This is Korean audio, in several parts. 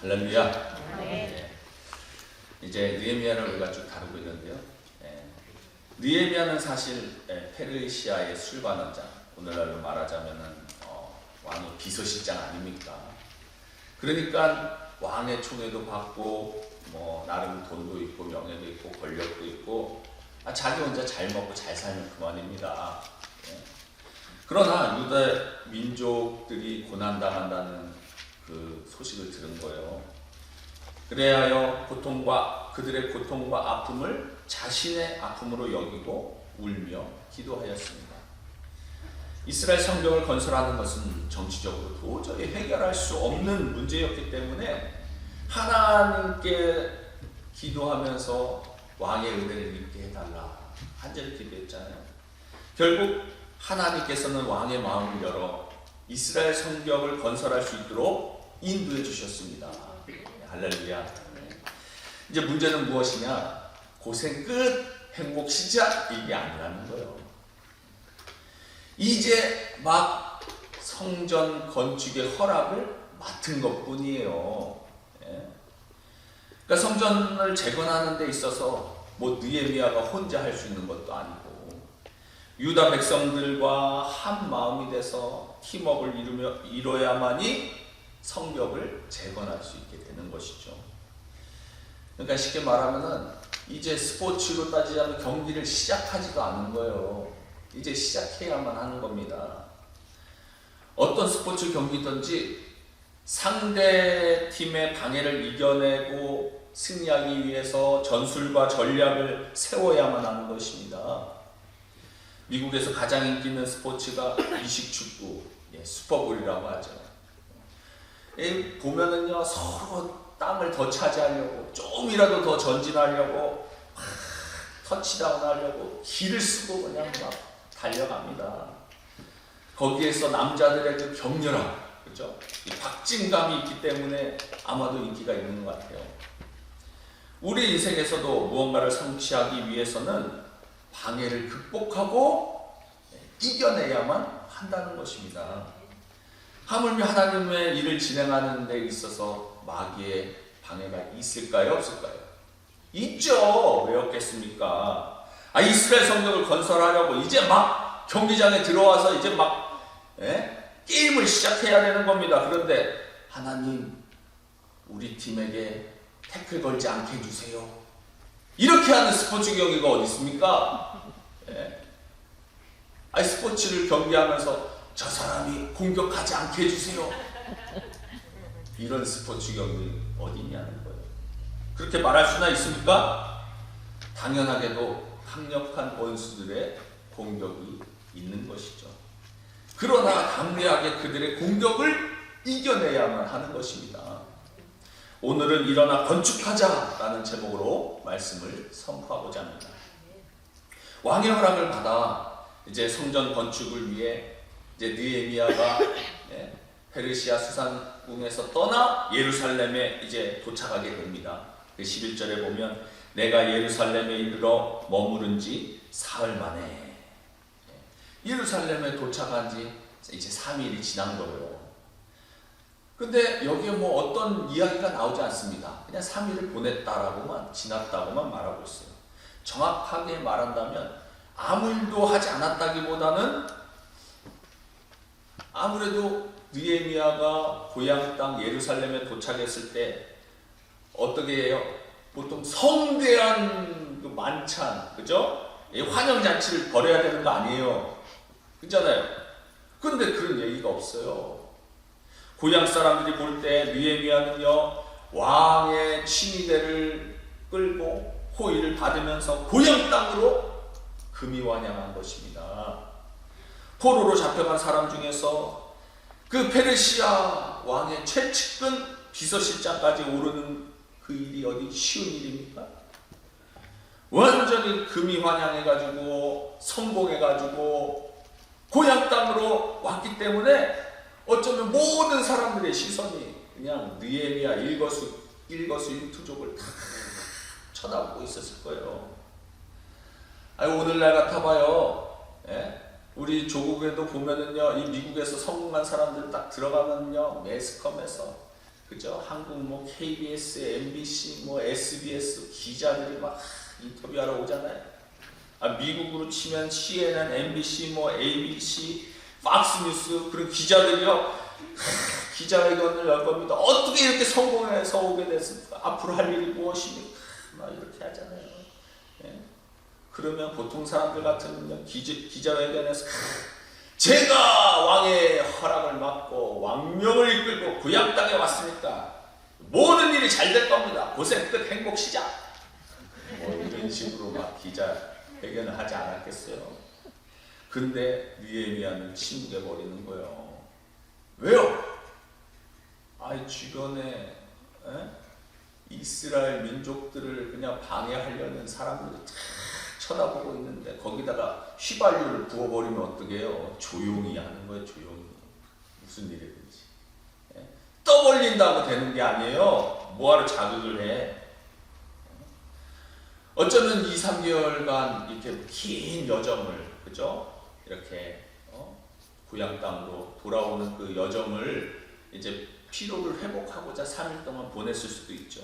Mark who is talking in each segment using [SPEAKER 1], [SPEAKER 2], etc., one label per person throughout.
[SPEAKER 1] 할렐루야. 네. 이제 느헤미야를 우리가 쭉 다루고 있는데요. 느헤미야는 사실 페르시아의 술관원장, 오늘날로 말하자면은 왕의 비서실장 아닙니까? 그러니까 왕의 총애도 받고 나름 돈도 있고 명예도 있고 권력도 있고 자기 혼자 잘 먹고 잘 살면 그만입니다. 그러나 유다 민족들이 고난당한다는 그 소식을 들은 거예요. 그래하여 그들의 고통과 아픔을 자신의 아픔으로 여기고 울며 기도하였습니다. 이스라엘 성벽을 건설하는 것은 정치적으로 도저히 해결할 수 없는 문제였기 때문에 하나님께 기도하면서 왕의 은혜를 입게 해달라 간절히 기도했잖아요. 결국 하나님께서는 왕의 마음을 열어 이스라엘 성벽을 건설할 수 있도록 인도해 주셨습니다. 할렐루야. 이제 문제는 무엇이냐? 고생 끝, 행복 시작, 이게 아니라는 거예요. 이제 막 성전 건축의 허락을 맡은 것 뿐이에요. 그러니까 성전을 재건하는 데 있어서 느헤미야가 혼자 할 수 있는 것도 아니고 유다 백성들과 한 마음이 돼서 팀워크를 이뤄야만이 성벽을 재건할 수 있게 되는 것이죠. 그러니까 쉽게 말하면은 이제 스포츠로 따지자면 경기를 시작하지도 않은 거예요. 이제 시작해야만 하는 겁니다. 어떤 스포츠 경기든지 상대 팀의 방해를 이겨내고 승리하기 위해서 전술과 전략을 세워야만 하는 것입니다. 미국에서 가장 인기 있는 스포츠가 미식축구, 슈퍼볼이라고 하죠. 보면은요, 서로 땅을 더 차지하려고, 조금이라도 더 전진하려고, 터치다운 하려고, 기를 쓰고 그냥 막 달려갑니다. 거기에서 남자들의 그 격렬함, 그죠? 이 박진감이 있기 때문에 아마도 인기가 있는 것 같아요. 우리 인생에서도 무언가를 성취하기 위해서는 방해를 극복하고 이겨내야만 한다는 것입니다. 하물며 하나님의 일을 진행하는 데 있어서 마귀의 방해가 있을까요? 없을까요? 있죠. 왜 없겠습니까? 이스라엘 성벽을 건설하려고 이제 막 경기장에 들어와서 이제 막 게임을 시작해야 되는 겁니다. 그런데 하나님, 우리 팀에게 태클 걸지 않게 해주세요. 이렇게 하는 스포츠 경기가 어디 있습니까? 스포츠를 경기하면서 저 사람이 공격하지 않게 해주세요. 이런 스포츠 경기 어디 있냐는 거예요. 그렇게 말할 수나 있습니까? 당연하게도 강력한 원수들의 공격이 있는 것이죠. 그러나 강력하게 그들의 공격을 이겨내야만 하는 것입니다. 오늘은 일어나 건축하자라는 제목으로 말씀을 선포하고자 합니다. 왕의 허락을 받아 이제 성전 건축을 위해 이제 느헤미야가 페르시아 수산궁에서 떠나 예루살렘에 이제 도착하게 됩니다. 11절에 보면 내가 예루살렘에 이르러 머무른 지 사흘 만에, 예루살렘에 도착한 지 이제 3일이 지난 거예요. 근데 여기에 어떤 이야기가 나오지 않습니다. 그냥 3일을 보냈다라고만, 지났다고만 말하고 있어요. 정확하게 말한다면 아무 일도 하지 않았다기보다는 아무래도 느헤미야가 고향 땅 예루살렘에 도착했을 때 어떻게 해요? 보통 성대한 그 만찬, 그죠? 환영잔치를 벌여야 되는 거 아니에요? 그렇잖아요? 그런데 그런 얘기가 없어요. 고향 사람들이 볼 때 느헤미야는요, 왕의 친위대를 끌고 호의를 받으면서 고향 땅으로 금이 환영한 것입니다. 포로로 잡혀간 사람 중에서 그 페르시아 왕의 최측근 비서실장까지 오르는 그 일이 어디 쉬운 일입니까? 완전히 금이 환영해가지고 성공해가지고 고향 땅으로 왔기 때문에 어쩌면 모든 사람들의 시선이 그냥 느헤미야 일거수일투족을 다 쳐다보고 있었을 거예요. 오늘날 같아봐요. 우리 조국에도 보면은요, 이 미국에서 성공한 사람들 딱 들어가면요, 매스컴에서 그죠? 한국 뭐 KBS, MBC, 뭐 SBS 기자들이 막 인터뷰하러 오잖아요. 미국으로 치면 CNN, MBC, 뭐 ABC, 팍스뉴스 그런 기자들이요. 기자회견을 열 겁니다. 어떻게 이렇게 성공해서 오게 됐습니까? 앞으로 할 일이 무엇입니까? 막 이렇게 하잖아요. 예? 그러면 보통 사람들 같으면 기자회견에서 제가 왕의 허락을 받고 왕명을 이끌고 구약 땅에 왔으니까 모든 일이 잘 될 겁니다. 고생 끝 행복 시작. 뭐 이런 식으로 막 기자회견을 하지 않았겠어요. 근데 느헤미야는 침묵해 버리는 거예요. 왜요? 주변에 이스라엘 민족들을 그냥 방해하려는 사람들이 다 쳐다보고 있는데 거기다가 휘발유를 부어버리면 어떡해요? 조용히 하는 거예요. 조용히. 무슨 일이든지. 떠벌린다고 되는 게 아니에요. 뭐하러 자극을 해. 어쩌면 2, 3개월간 이렇게 긴 여정을, 그죠? 이렇게 고향 땅으로 돌아오는 그 여정을 이제 피로를 회복하고자 3일 동안 보냈을 수도 있죠.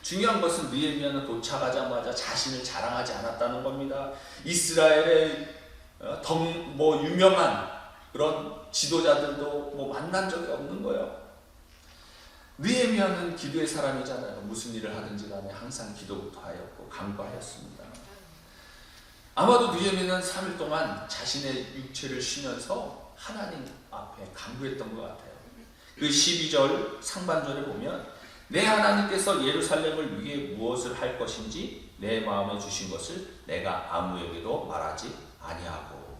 [SPEAKER 1] 중요한 것은 느헤미야는 도착하자마자 자신을 자랑하지 않았다는 겁니다. 이스라엘의 유명한 그런 지도자들도 만난 적이 없는 거예요. 느헤미야는 기도의 사람이잖아요. 무슨 일을 하든지 간에 항상 기도부터 하였고 간구하였습니다. 아마도 느헤미야는 3일 동안 자신의 육체를 쉬면서 하나님 앞에 간구했던 것 같아요. 그 12절 상반절에 보면 내 하나님께서 예루살렘을 위해 무엇을 할 것인지 내 마음에 주신 것을 내가 아무에게도 말하지 아니하고.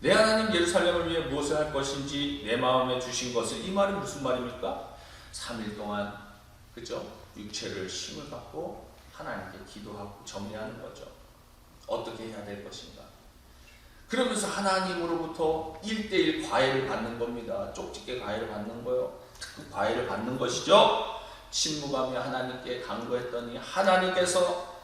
[SPEAKER 1] 내 하나님 예루살렘을 위해 무엇을 할 것인지 내 마음에 주신 것을, 이 말이 무슨 말입니까? 3일 동안, 그죠? 육체를 쉼을 갖고 하나님께 기도하고 정리하는 거죠. 어떻게 해야 될 것인가. 그러면서 하나님으로부터 1:1 과외를 받는 겁니다. 쪽집게 과외를 받는 거예요. 그 과외를 받는 것이죠. 침묵하며 하나님께 간구했더니 하나님께서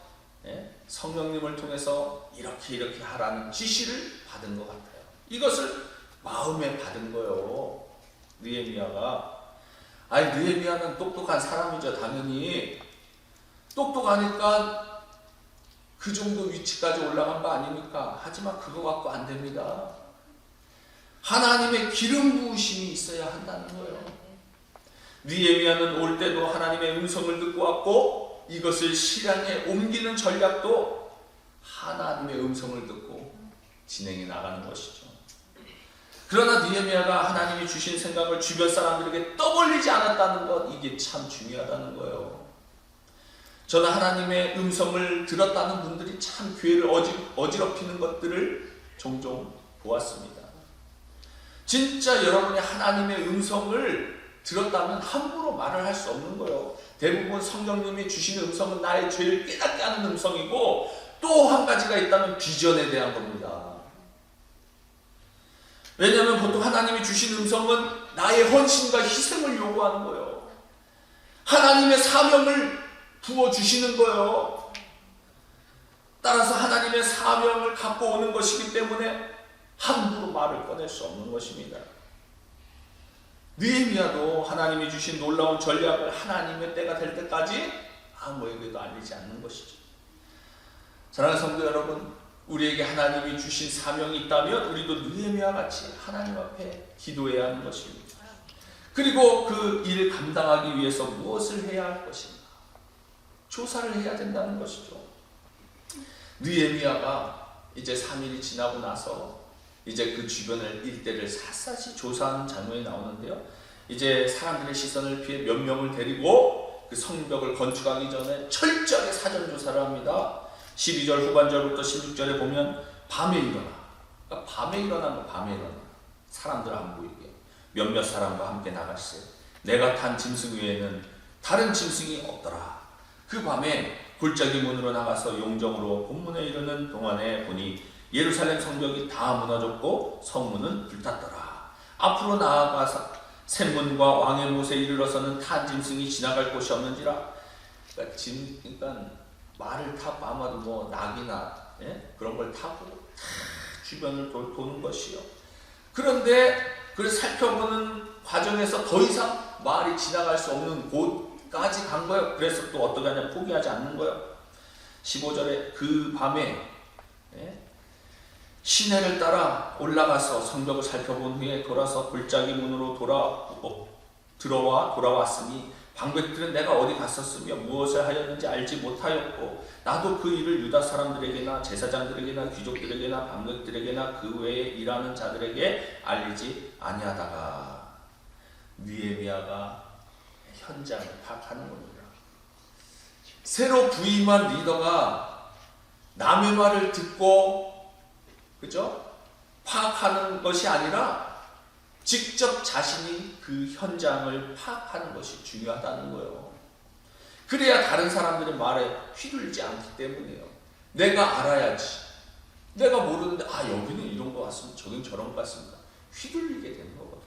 [SPEAKER 1] 성령님을 통해서 이렇게 하라는 지시를 받은 것 같아요. 이것을 마음에 받은 거예요. 느헤미야가. 느헤미야는 똑똑한 사람이죠. 당연히 똑똑하니까 그 정도 위치까지 올라간 거 아닙니까? 하지만 그거 갖고 안 됩니다. 하나님의 기름 부으심이 있어야 한다는 거예요. 느헤미야는 올 때도 하나님의 음성을 듣고 왔고 이것을 실행에 옮기는 전략도 하나님의 음성을 듣고 진행해 나가는 것이죠. 그러나 느헤미야가 하나님이 주신 생각을 주변 사람들에게 떠벌리지 않았다는 것, 이게 참 중요하다는 거예요. 저는 하나님의 음성을 들었다는 분들이 참 교회를 어지럽히는 것들을 종종 보았습니다. 진짜 여러분이 하나님의 음성을 들었다면 함부로 말을 할 수 없는 거예요. 대부분 성령님이 주시는 음성은 나의 죄를 깨닫게 하는 음성이고, 또 한 가지가 있다면 비전에 대한 겁니다. 왜냐하면 보통 하나님이 주신 음성은 나의 헌신과 희생을 요구하는 거예요. 하나님의 사명을 부어주시는 거예요. 따라서 하나님의 사명을 갖고 오는 것이기 때문에 함부로 말을 꺼낼 수 없는 것입니다. 느헤미야도 하나님이 주신 놀라운 전략을 하나님의 때가 될 때까지 아무에게도 알리지 않는 것이죠. 사랑하는 성도 여러분, 우리에게 하나님이 주신 사명이 있다면 우리도 느헤미야 같이 하나님 앞에 기도해야 하는 것입니다. 그리고 그 일을 감당하기 위해서 무엇을 해야 할 것인가 조사를 해야 된다는 것이죠. 느헤미야가 이제 3일이 지나고 나서 이제 그 주변을 일대를 샅샅이 조사하는 장면이 나오는데요. 이제 사람들의 시선을 피해 몇 명을 데리고 그 성벽을 건축하기 전에 철저하게 사전조사를 합니다. 12절 후반절부터 16절에 보면 밤에 일어나. 그러니까 밤에 일어나면 밤에 일어나. 사람들 안 보이게. 몇몇 사람과 함께 나갔어요. 내가 탄 짐승 외에는 다른 짐승이 없더라. 그 밤에 골짜기 문으로 나가서 용정으로 본문에 이르는 동안에 보니 예루살렘 성벽이 다 무너졌고 성문은 불탔더라. 앞으로 나아가서 샘문과 왕의 못에 이르러서는 탄 짐승이 지나갈 곳이 없는지라. 그러니까 말을 타고 아마도 낙이나 그런 걸 타고 주변을 도는 것이요. 그런데 그걸 살펴보는 과정에서 더 이상 말이 지나갈 수 없는 곳까지 간 거예요. 그래서 또 어떻게 하냐, 포기하지 않는 거예요. 15절에 그 밤에 시내를 따라 올라가서 성벽을 살펴본 후에 돌아서 골짜기 문으로 들어와 돌아왔으니 방백들은 내가 어디 갔었으며 무엇을 하였는지 알지 못하였고 나도 그 일을 유다 사람들에게나 제사장들에게나 귀족들에게나 방백들에게나 그 외에 일하는 자들에게 알리지 아니하다가 느헤미야가 현장을 파악하는 겁니다. 새로 부임한 리더가 남의 말을 듣고 그죠? 파악하는 것이 아니라 직접 자신이 그 현장을 파악하는 것이 중요하다는 거예요. 그래야 다른 사람들의 말에 휘둘리지 않기 때문이에요. 내가 알아야지. 내가 모르는데 여기는 이런 것 같습니다. 저긴 저런 것 같습니다. 휘둘리게 되는 거거든요.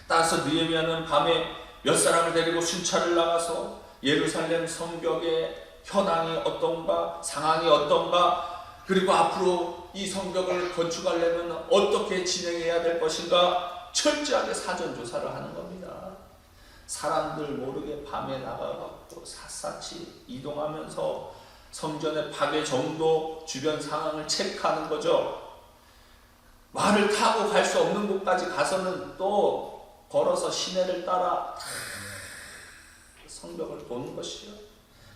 [SPEAKER 1] 따라서 느헤미야는 밤에 몇 사람을 데리고 순찰을 나가서 예루살렘 성벽의 현황이 어떤가, 상황이 어떤가, 그리고 앞으로 이 성벽을 건축하려면 어떻게 진행해야 될 것인가 철저하게 사전조사를 하는 겁니다. 사람들 모르게 밤에 나가갖고 샅샅이 이동하면서 성전의 파괴 정도, 주변 상황을 체크하는 거죠. 말을 타고 갈 수 없는 곳까지 가서는 또 걸어서 시내를 따라 성벽을 보는 것이요.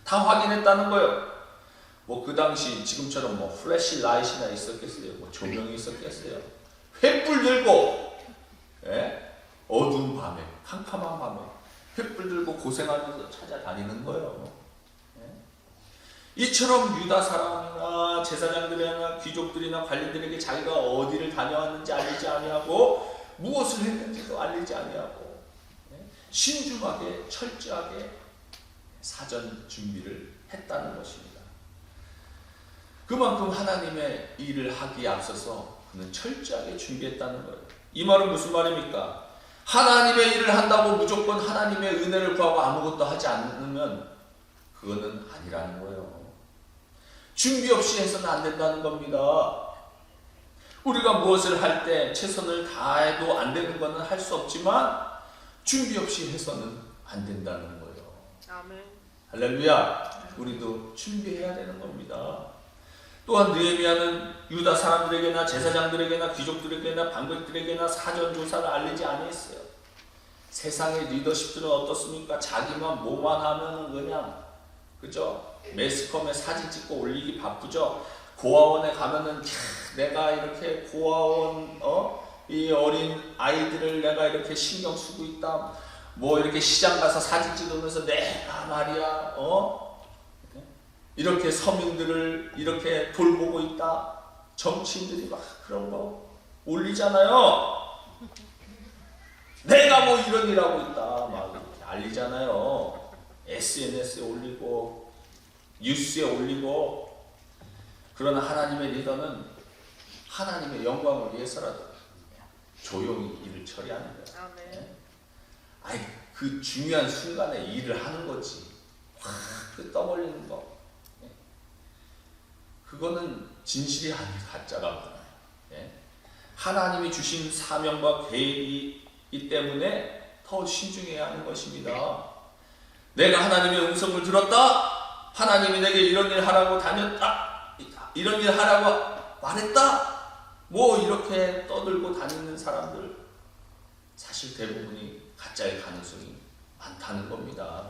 [SPEAKER 1] 다 확인했다는 거예요. 그 당시 지금처럼 플래시 라이트나 있었겠어요? 조명이 있었겠어요? 횃불 들고 어두운 밤에, 캄캄한 밤에 횃불 들고 고생하면서 찾아다니는 거예요. 이처럼 유다 사람이나 제사장들이나 귀족들이나 관리들에게 자기가 어디를 다녀왔는지 알리지 아니하고 무엇을 했는지도 알리지 아니하고 신중하게 철저하게 사전 준비를 했다는 것입니다. 그만큼 하나님의 일을 하기에 앞서서 그는 철저하게 준비했다는 거예요. 이 말은 무슨 말입니까? 하나님의 일을 한다고 무조건 하나님의 은혜를 구하고 아무것도 하지 않으면 그거는 아니라는 거예요. 준비 없이 해서는 안 된다는 겁니다. 우리가 무엇을 할 때 최선을 다해도 안 되는 것은 할 수 없지만 준비 없이 해서는 안 된다는 거예요.
[SPEAKER 2] 아멘.
[SPEAKER 1] 할렐루야. 우리도 준비해야 되는 겁니다. 또한 느헤미야는 유다 사람들에게나 제사장들에게나 귀족들에게나 방백들에게나 사전조사를 알리지 아니했어요. 세상의 리더십들은 어떻습니까? 자기만 뭐만 하면 그냥 그죠? 매스컴에 사진 찍고 올리기 바쁘죠. 고아원에 가면은 내가 이렇게 고아원 이 어린 아이들을 내가 이렇게 신경 쓰고 있다. 이렇게 시장 가서 사진 찍으면서 내가 말이야 이렇게 서민들을 이렇게 돌보고 있다. 정치인들이 막 그런 거 올리잖아요. 내가 이런 일 하고 있다. 막 이렇게 알리잖아요. SNS에 올리고 뉴스에 올리고. 그러나 하나님의 리더는 하나님의 영광을 위해서라도 조용히 일을 처리하는 거야. 그 중요한 순간에 일을 하는 거지. 그 떠벌리는 거. 그거는 진실이 아닌 가짜가 많아요. 하나님이 주신 사명과 계획이기 때문에 더 신중해야 하는 것입니다. 내가 하나님의 음성을 들었다. 하나님이 내게 이런 일 하라고 다녔다. 이런 일 하라고 말했다. 이렇게 떠들고 다니는 사람들 사실 대부분이 가짜의 가능성이 많다는 겁니다.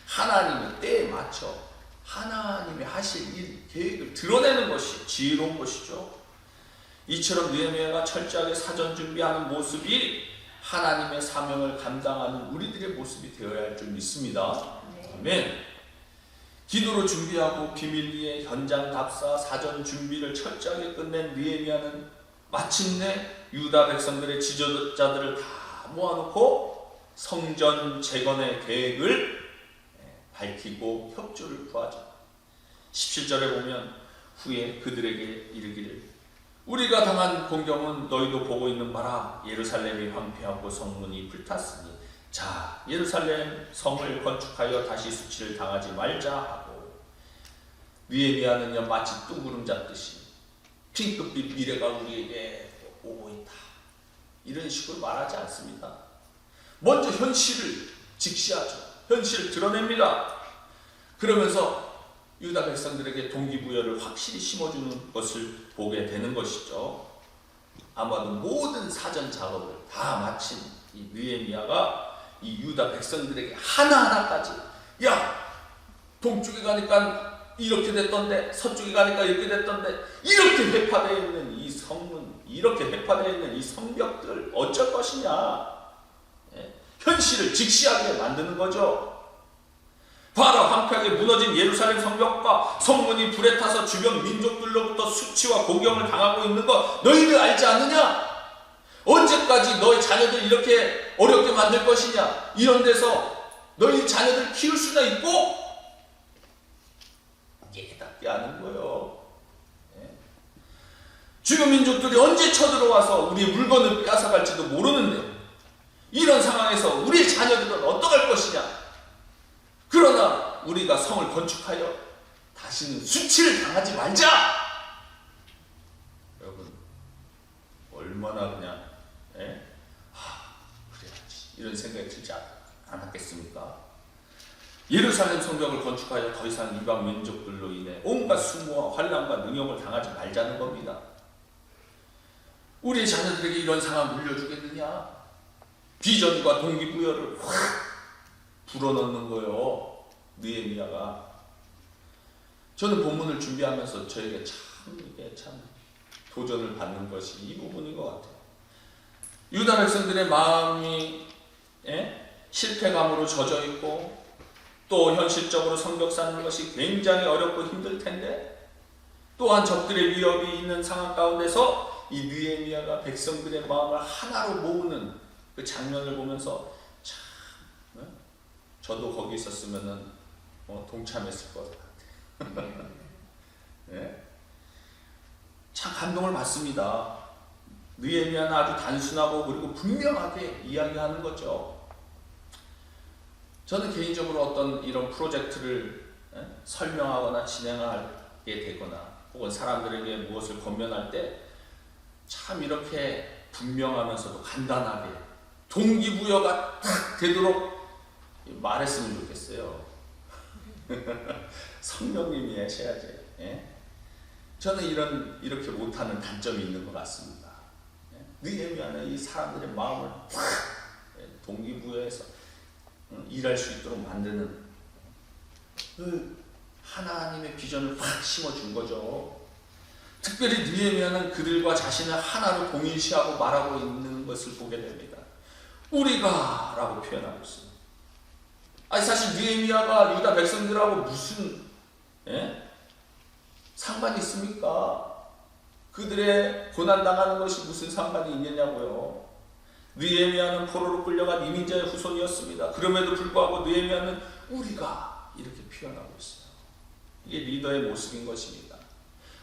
[SPEAKER 1] 하나님의 때에 맞춰 하나님이 하실 일 계획을 드러내는 것이 지혜로운 것이죠. 이처럼 느헤미야가 철저하게 사전 준비하는 모습이 하나님의 사명을 감당하는 우리들의 모습이 되어야 할 줄 믿습니다. 아멘. 기도로 준비하고 비밀리에 현장 답사 사전 준비를 철저하게 끝낸 느헤미야는 마침내 유다 백성들의 지도자들을 다 모아놓고 성전 재건의 계획을 밝히고 협조를 구하죠. 17절에 보면 후에 그들에게 이르기를 우리가 당한 공경은 너희도 보고 있는 바라. 예루살렘이 황폐하고 성문이 불탔으니 자 예루살렘 성을 건축하여 다시 수치를 당하지 말자 하고 느헤미야는요 마치 뚱구름 잡듯이 핑크빛 미래가 우리에게 오고 있다 이런 식으로 말하지 않습니다. 먼저 현실을 직시하죠. 현실을 드러냅니다. 그러면서 유다 백성들에게 동기부여를 확실히 심어주는 것을 보게 되는 것이죠. 아마도 모든 사전 작업을 다 마친 이 느헤미야가 이 유다 백성들에게 하나하나까지, 야, 동쪽에 가니까 이렇게 됐던데, 서쪽에 가니까 이렇게 됐던데, 이렇게 회파되어 있는 이 성문, 이렇게 회파되어 있는 이 성벽들 어쩔 것이냐, 현실을 직시하게 만드는 거죠. 봐라, 황폐하게 무너진 예루살렘 성벽과 성문이 불에 타서 주변 민족들로부터 수치와 공경을 당하고 있는 거 너희들 알지 않느냐? 언제까지 너희 자녀들 이렇게 어렵게 만들 것이냐? 이런 데서 너희 자녀들 키울 수나 있고? 깨닫게 하는 거예요. 주변 민족들이 언제 쳐들어와서 우리의 물건을 빼앗아갈지도 모르는데 이런 상황에서 우리의 자녀들은 어떡할 것이냐? 그러나 우리가 성을 건축하여 다시는 수치를 당하지 말자! 여러분, 얼마나 그냥 그래야지 이런 생각이 들지 않았겠습니까? 예루살렘 성벽을 건축하여 더 이상 이방 민족들로 인해 온갖 수모와 환난과 능욕을 당하지 말자는 겁니다. 우리의 자녀들에게 이런 상황 물려주겠느냐? 비전과 동기부여를 확 불어넣는 거예요. 느헤미야가. 저는 본문을 준비하면서 저에게 이게 참 도전을 받는 것이 이 부분인 것 같아요. 유다 백성들의 마음이 실패감으로 젖어 있고 또 현실적으로 성벽 쌓는 것이 굉장히 어렵고 힘들 텐데 또한 적들의 위협이 있는 상황 가운데서 이 느헤미야가 백성들의 마음을 하나로 모으는 그 장면을 보면서 참 저도 거기 있었으면은 동참했을 것 같아요. 네? 참 감동을 받습니다. 느헤미야는 아주 단순하고 그리고 분명하게 이야기하는 거죠. 저는 개인적으로 어떤 이런 프로젝트를 설명하거나 진행하게 되거나 혹은 사람들에게 무엇을 권면할 때 참 이렇게 분명하면서도 간단하게 동기부여가 딱 되도록 말했으면 좋겠어요. 성령님이 하셔야지. 저는 이렇게 못하는 단점이 있는 것 같습니다. 느헤미야는 이 사람들의 마음을 딱 동기부여해서 일할 수 있도록 만드는 그 하나님의 비전을 확 심어준 거죠. 특별히 느헤미야는 그들과 자신을 하나로 동일시하고 말하고 있는 것을 보게 됩니다. 우리가 라고 표현하고 있습니다. 아니 사실 느헤미야가 유다 백성들하고 무슨 상관이 있습니까? 그들의 고난당하는 것이 무슨 상관이 있느냐고요. 느헤미야는 포로로 끌려간 이민자의 후손이었습니다. 그럼에도 불구하고 느헤미야는 우리가 이렇게 표현하고 있어요. 이게 리더의 모습인 것입니다.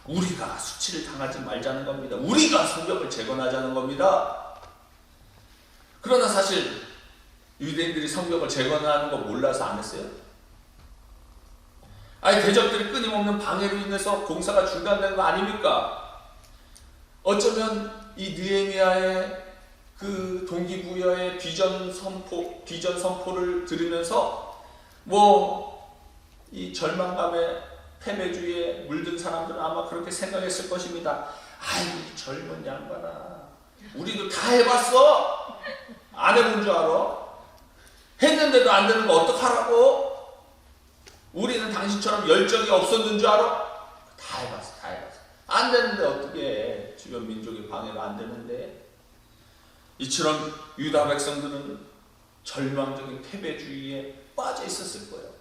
[SPEAKER 1] 우리가 수치를 당하지 말자는 겁니다. 우리가 성벽을 재건하자는 겁니다. 그러나 사실 유대인들이 성벽을 재건하는 거 몰라서 안 했어요? 아니 대적들이 끊임없는 방해로 인해서 공사가 중단된 거 아닙니까? 어쩌면 이 느헤미야의 그 동기부여의 비전 선포를 들으면서 이 절망감에 패배주의에 물든 사람들은 아마 그렇게 생각했을 것입니다. 아이 젊은 양반아, 우리도 다 해봤어. 안 해본 줄 알아? 했는데도 안 되는 거 어떡하라고? 우리는 당신처럼 열정이 없었는 줄 알아? 다 해봤어. 안 되는데 어떻게 해? 주변 민족의 방해가 안 되는데. 이처럼 유다 백성들은 절망적인 패배주의에 빠져 있었을 거예요.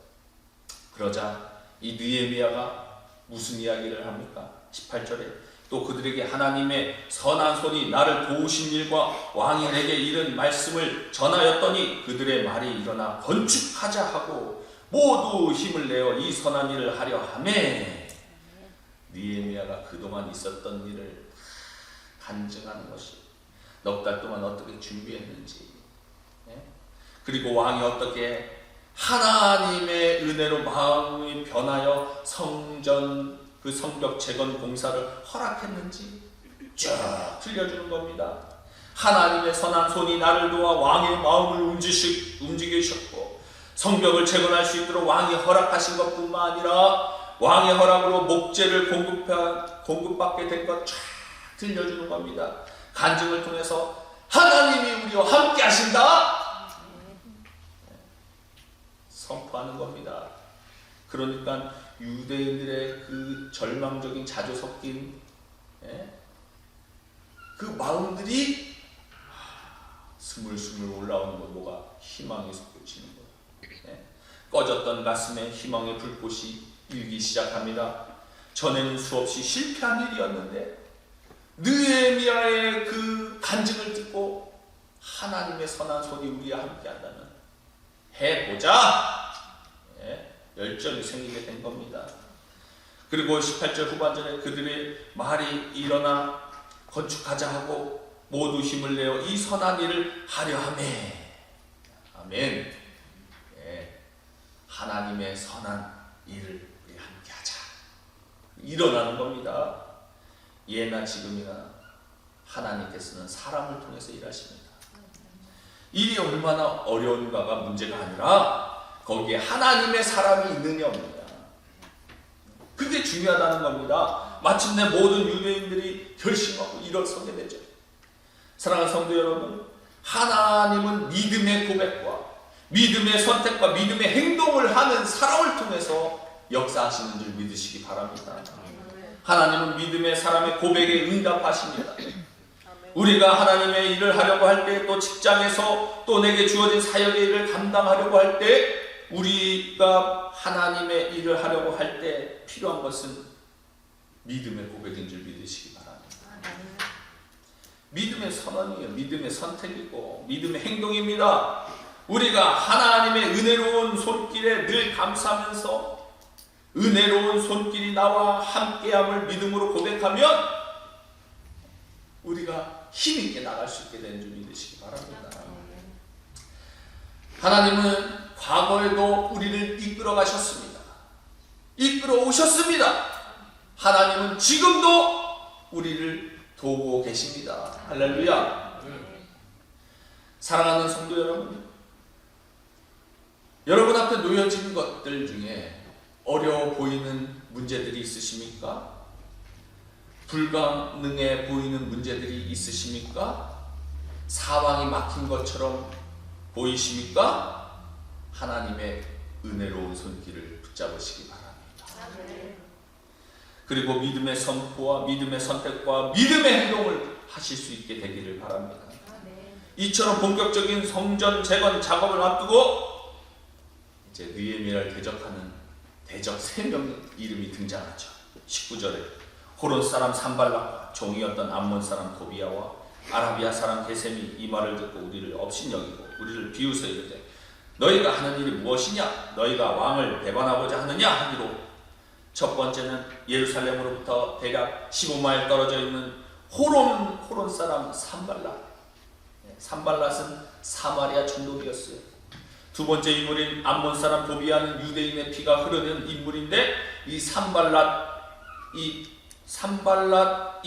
[SPEAKER 1] 그러자 이 느헤미야가 무슨 이야기를 합니까? 18절에 또 그들에게 하나님의 선한 손이 나를 도우신 일과 왕이 내게 이른 말씀을 전하였더니 그들의 말이 일어나 건축하자 하고 모두 힘을 내어 이 선한 일을 하려 하매. 느헤미야가 그동안 있었던 일을 간증하는 것이 넉 달 동안 어떻게 준비했는지, 그리고 왕이 어떻게 하나님의 은혜로 마음이 변하여 성전 그 성벽 재건 공사를 허락했는지 쭉 들려주는 겁니다. 하나님의 선한 손이 나를 도와 왕의 마음을 움직이셨고 성벽을 재건할 수 있도록 왕이 허락하신 것뿐만 아니라 왕의 허락으로 목재를 공급받게 된 것 쫙 들려주는 겁니다. 간증을 통해서 하나님이 우리와 함께 하신다 선포하는 겁니다. 그러니까 유대인들의 그 절망적인 자주 섞인 그 마음들이 스물스물 올라오는 거 뭐가 희망이 솟구치는 거예요. 꺼졌던 가슴에 희망의 불꽃이 일기 시작합니다. 전에는 수없이 실패한 일이었는데 느헤미야의 그 간증을 듣고 하나님의 선한 손이 우리와 함께한다면 해보자 열정이 생기게 된 겁니다. 그리고 18절 후반전에 그들의 말이 일어나 건축하자 하고 모두 힘을 내어 이 선한 일을 하려 하매. 아멘. 하나님의 선한 일을 우리 함께 하자. 일어나는 겁니다. 예나 지금이나 하나님께서는 사람을 통해서 일하십니다. 일이 얼마나 어려운가가 문제가 아니라 거기에 하나님의 사람이 있느냐입니다. 그게 중요하다는 겁니다. 마침내 모든 유대인들이 결심하고 일어서게 되죠. 사랑하는 성도 여러분, 하나님은 믿음의 고백과 믿음의 선택과 믿음의 행동을 하는 사람을 통해서 역사하시는 줄 믿으시기 바랍니다. 하나님은 믿음의 사람의 고백에 응답하십니다. 우리가 하나님의 일을 하려고 할 때, 또 직장에서 또 내게 주어진 사역의 일을 감당하려고 할 때, 우리가 하나님의 일을 하려고 할 때 필요한 것은 믿음의 고백인 줄 믿으시기 바랍니다. 믿음의 선언이에요. 믿음의 선택이고 믿음의 행동입니다. 우리가 하나님의 은혜로운 손길에 늘 감사하면서 은혜로운 손길이 나와 함께함을 믿음으로 고백하면 우리가 힘있게 나갈 수 있게 되는 줄 믿으시기 바랍니다. 하나님은 과거에도 우리를 이끌어 가셨습니다. 이끌어 오셨습니다. 하나님은 지금도 우리를 도우고 계십니다. 할렐루야. 사랑하는 성도 여러분, 여러분 앞에 놓여진 것들 중에 어려워 보이는 문제들이 있으십니까? 불가능해 보이는 문제들이 있으십니까? 사방이 막힌 것처럼 보이십니까? 하나님의 은혜로운 손길을 붙잡으시기 바랍니다. 그리고 믿음의 선포와 믿음의 선택과 믿음의 행동을 하실 수 있게 되기를 바랍니다. 이처럼 본격적인 성전 재건 작업을 앞두고 이제 느헤미야를 대적하는 대적 3명 이름이 등장하죠. 19절에 호론 사람 산발락과 종이었던 암몬 사람 도비야와 아라비아 사람 게셈이 이 말을 듣고 우리를 업신여기고 우리를 비웃어 이르되 너희가 하는 일이 무엇이냐? 너희가 왕을 배반하고자 하느냐? 하기로 첫 번째는 예루살렘으로부터 대략 15마일 떨어져 있는 호론 사람 산발락. 산발락은 사마리아 총독이었어요. 두 번째 인물인 암몬 사람 도비야는 유대인의 피가 흐르는 인물인데 이 산발락과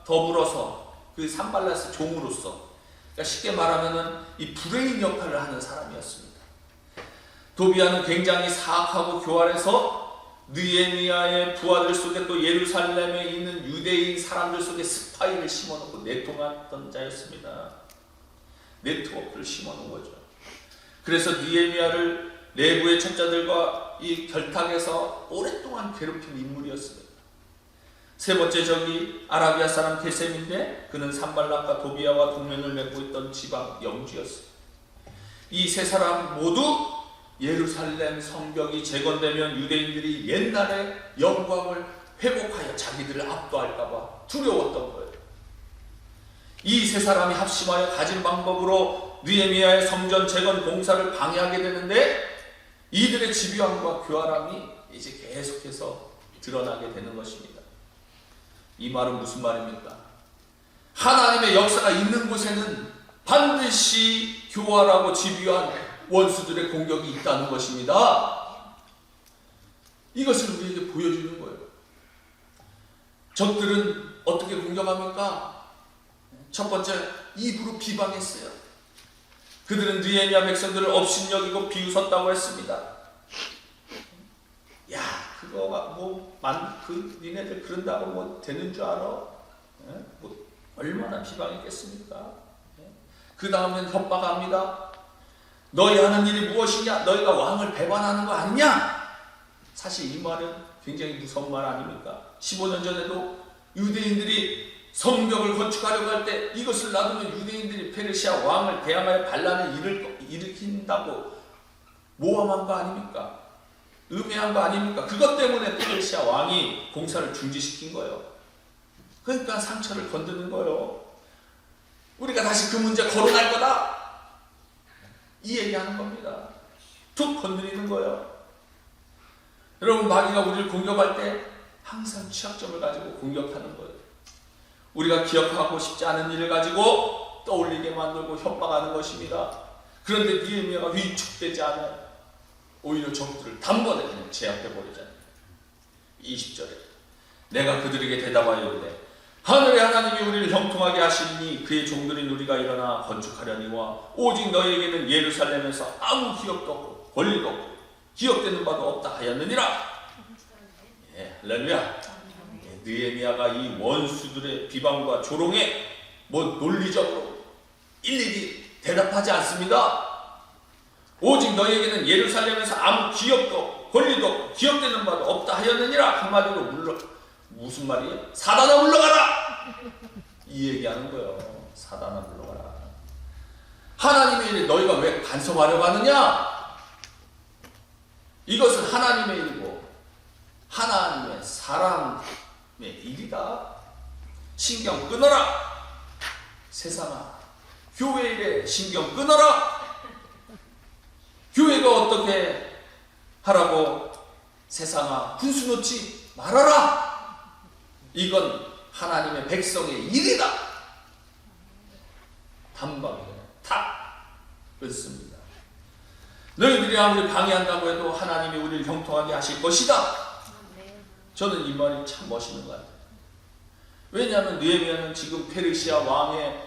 [SPEAKER 1] 더불어서 그 산발락의 종으로서, 그러니까 쉽게 말하면은 이 브레인 역할을 하는 사람이었습니다. 도비야는 굉장히 사악하고 교활해서 느헤미야의 부하들 속에 또 예루살렘에 있는 유대인 사람들 속에 스파이를 심어놓고 내통했던 자였습니다. 네트워크를 심어놓은 거죠. 그래서 느헤미야를 내부의 첩자들과 이 결탁에서 오랫동안 괴롭힌 인물이었습니다. 세 번째 적이 아라비아 사람 게셈인데 그는 산발락과 도비야와 동맹을 맺고 있던 지방 영주였어요. 이 세 사람 모두 예루살렘 성벽이 재건되면 유대인들이 옛날의 영광을 회복하여 자기들을 압도할까봐 두려웠던 거예요. 이 세 사람이 합심하여 가진 방법으로 느헤미야의 성전 재건 공사를 방해하게 되는데 이들의 집요함과 교활함이 이제 계속해서 드러나게 되는 것입니다. 이 말은 무슨 말입니까? 하나님의 역사가 있는 곳에는 반드시 교활하고 집요한 원수들의 공격이 있다는 것입니다. 이것을 우리에게 보여주는 거예요. 적들은 어떻게 공격합니까? 첫 번째, 입으로 비방했어요. 그들은 느헤미야 백성들을 업신여기고 비웃었다고 했습니다. 야, 그거가 니네들 그런다고 뭐 되는 줄 알아? 뭐 얼마나 비방했겠습니까? 그 다음엔 협박합니다. 너희 하는 일이 무엇이냐? 너희가 왕을 배반하는 거 아니냐? 사실 이 말은 굉장히 무서운 말 아닙니까? 15년 전에도 유대인들이 성벽을 건축하려고 할 때 이것을 놔두면 유대인들이 페르시아 왕을 대항하여 반란을 일으킨다고 모함한 거 아닙니까? 음해한 거 아닙니까? 그것 때문에 페르시아 왕이 공사를 중지시킨 거예요. 그러니까 상처를 건드는 거예요. 우리가 다시 그 문제 거론할 거다, 이 얘기하는 겁니다. 툭 건드리는 거예요. 여러분, 마귀가 우리를 공격할 때 항상 취약점을 가지고 공격하는 거예요. 우리가 기억하고 싶지 않은 일을 가지고 떠올리게 만들고 협박하는 것입니다. 그런데 느헤미야가 위축되지 않아요. 오히려 적들을 단번에 그냥 제압해버리잖아요. 20절에 내가 그들에게 대답하여 이르되 하늘의 하나님이 우리를 형통하게 하시니 그의 종들인 우리가 일어나 건축하려니와 오직 너희에게는 예루살렘에서 아무 기업도 없고 권리도 없고 기업되는 바도 없다 하였느니라. 할렐루야. 느헤미야가 이 원수들의 비방과 조롱에 논리적으로 일일이 대답하지 않습니다. 오직 너희에게는 예루살렘에서 아무 기업도 권리도 없고 기업되는 바도 없다 하였느니라. 한마디로 무슨 말이에요? 사단아 물러가라! 이 얘기하는 거예요. 사단아 물러가라. 하나님의 일에 너희가 왜 간섭하려고 하느냐? 이것은 하나님의 일이고 하나님의 사람의 일이다. 신경 끊어라. 세상아, 교회 일에 신경 끊어라. 교회가 어떻게 하라고? 세상아, 군수 놓지 말아라. 이건 하나님의 백성의 일이다. 단박에 탁 끊습니다. 너희들이 아무리 방해한다고 해도 하나님이 우리를 형통하게 하실 것이다. 저는 이 말이 참 멋있는 것 같아요. 왜냐하면 느헤미야는 지금 페르시아 왕의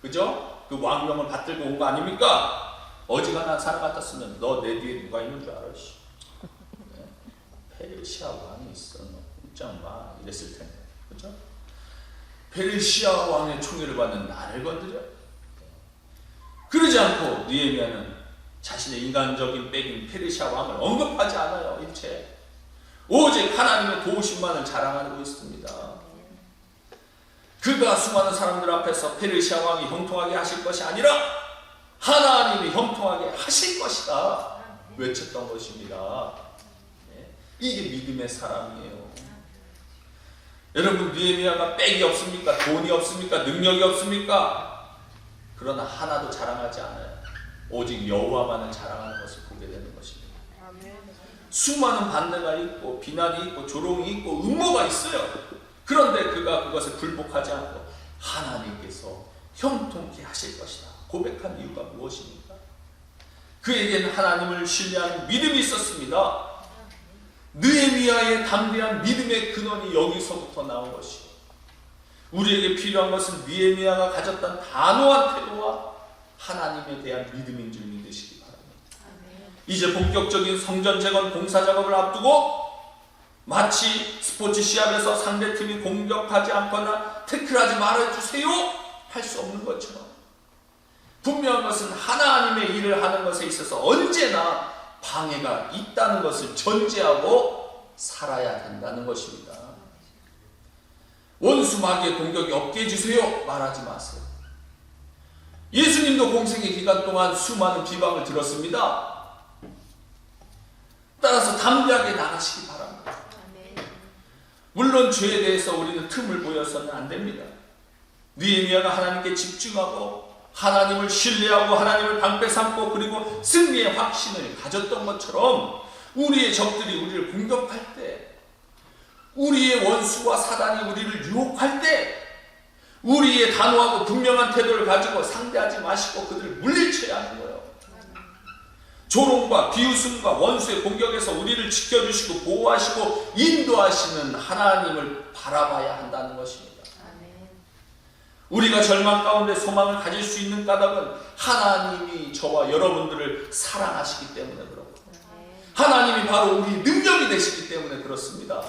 [SPEAKER 1] 그 왕명을 받들고 온 거 아닙니까? 어지간한 사람 같았으면 너 내 뒤에 누가 있는 줄 알아? 페르시아 왕이 있어, 너 꼼짝 마, 이랬을 텐데, 그렇죠? 페르시아 왕의 총애를 받는 나를 건드려? 그러지 않고 느헤미야는 자신의 인간적인 백인 페르시아 왕을 언급하지 않아요. 일체 오직 하나님의 도우심만을 자랑하고 있습니다. 그가 수많은 사람들 앞에서 페르시아 왕이 형통하게 하실 것이 아니라 하나님이 형통하게 하실 것이다 외쳤던 것입니다. 이게 믿음의 사람이에요. 여러분, 느헤미야가 백이 없습니까? 돈이 없습니까? 능력이 없습니까? 그러나 하나도 자랑하지 않아요. 오직 여호와만을 자랑하는 것을 보게 되는 것입니다. 수많은 반대가 있고 비난이 있고 조롱이 있고 음모가 있어요. 그런데 그가 그것을 굴복하지 않고 하나님께서 형통케 하실 것이다 고백한 이유가 무엇입니까? 그에게는 하나님을 신뢰하는 믿음이 있었습니다. 느헤미야의 담대한 믿음의 근원이 여기서부터 나온 것이요, 우리에게 필요한 것은 느헤미야가 가졌던 단호한 태도와 하나님에 대한 믿음인 줄 믿으시기 바랍니다. 이제 본격적인 성전 재건 공사 작업을 앞두고 마치 스포츠 시합에서 상대팀이 공격하지 않거나 태클하지 말아주세요 할 수 없는 것처럼 분명한 것은 하나님의 일을 하는 것에 있어서 언제나 방해가 있다는 것을 전제하고 살아야 된다는 것입니다. 원수 마귀의 공격이 없게 해주세요 말하지 마세요. 예수님도 공생의 기간 동안 수많은 비방을 들었습니다. 따라서 담대하게 나가시기 바랍니다. 물론 죄에 대해서 우리는 틈을 보여서는 안 됩니다. 느헤미야가 하나님께 집중하고 하나님을 신뢰하고 하나님을 방패 삼고 그리고 승리의 확신을 가졌던 것처럼 우리의 적들이 우리를 공격할 때, 우리의 원수와 사단이 우리를 유혹할 때 우리의 단호하고 분명한 태도를 가지고 상대하지 마시고 그들을 물리쳐야 하는 거예요. 조롱과 비웃음과 원수의 공격에서 우리를 지켜주시고 보호하시고 인도하시는 하나님을 바라봐야 한다는 것입니다. 우리가 절망 가운데 소망을 가질 수 있는 까닭은 하나님이 저와 여러분들을 사랑하시기 때문에 그렇고 하나님이 바로 우리 능력이 되시기 때문에 그렇습니다.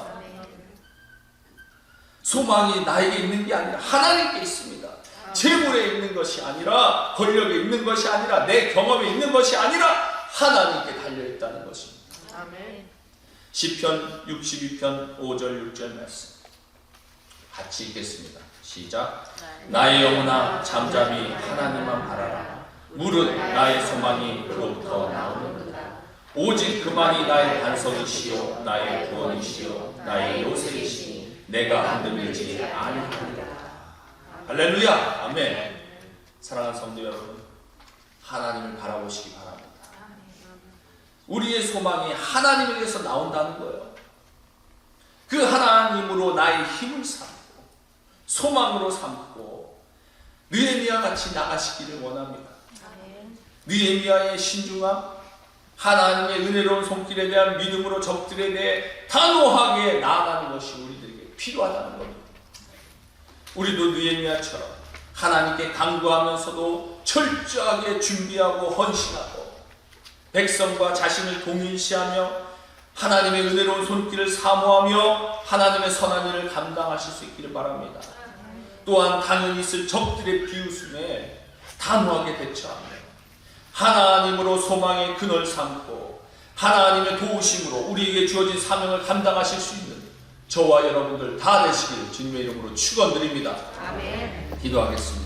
[SPEAKER 1] 소망이 나에게 있는 게 아니라 하나님께 있습니다. 재물에 있는 것이 아니라, 권력에 있는 것이 아니라, 내 경험에 있는 것이 아니라 하나님께 달려있다는 것입니다.
[SPEAKER 2] 아멘.
[SPEAKER 1] 시편 62편 5절 6절 말씀 같이 읽겠습니다. 시작. 나의 영혼아 잠잠히 하나님만 바라라. 무릇 나의 소망이 그로부터 나오는도다. 오직 그만이 나의 반석이시요 나의 구원이시요 나의 요새이시니 내가 흔들리지 아니하리라. 할렐루야. 아멘. 사랑하는 성도 여러분, 하나님을 바라보시기 바랍니다. 우리의 소망이 하나님에게서 나온다는 거예요. 그 하나님으로 나의 힘을 삼고 소망으로 삼고 느헤미야 같이 나가시기를 원합니다. 느헤미야의 신중함, 하나님의 은혜로운 손길에 대한 믿음으로 적들에 대해 단호하게 나아가는 것이 우리들에게 필요하다는 겁니다. 우리도 느헤미야처럼 하나님께 간구하면서도 철저하게 준비하고 헌신하고 백성과 자신을 동일시하며 하나님의 은혜로운 손길을 사모하며 하나님의 선한 일을 감당하실 수 있기를 바랍니다. 또한 당연히 있을 적들의 비웃음에 단호하게 대처하며 하나님으로 소망의 근을 삼고 하나님의 도우심으로 우리에게 주어진 사명을 감당하실 수 있는 저와 여러분들 다 되시기를 주님의 이름으로 축원드립니다.
[SPEAKER 2] 아멘.
[SPEAKER 1] 기도하겠습니다.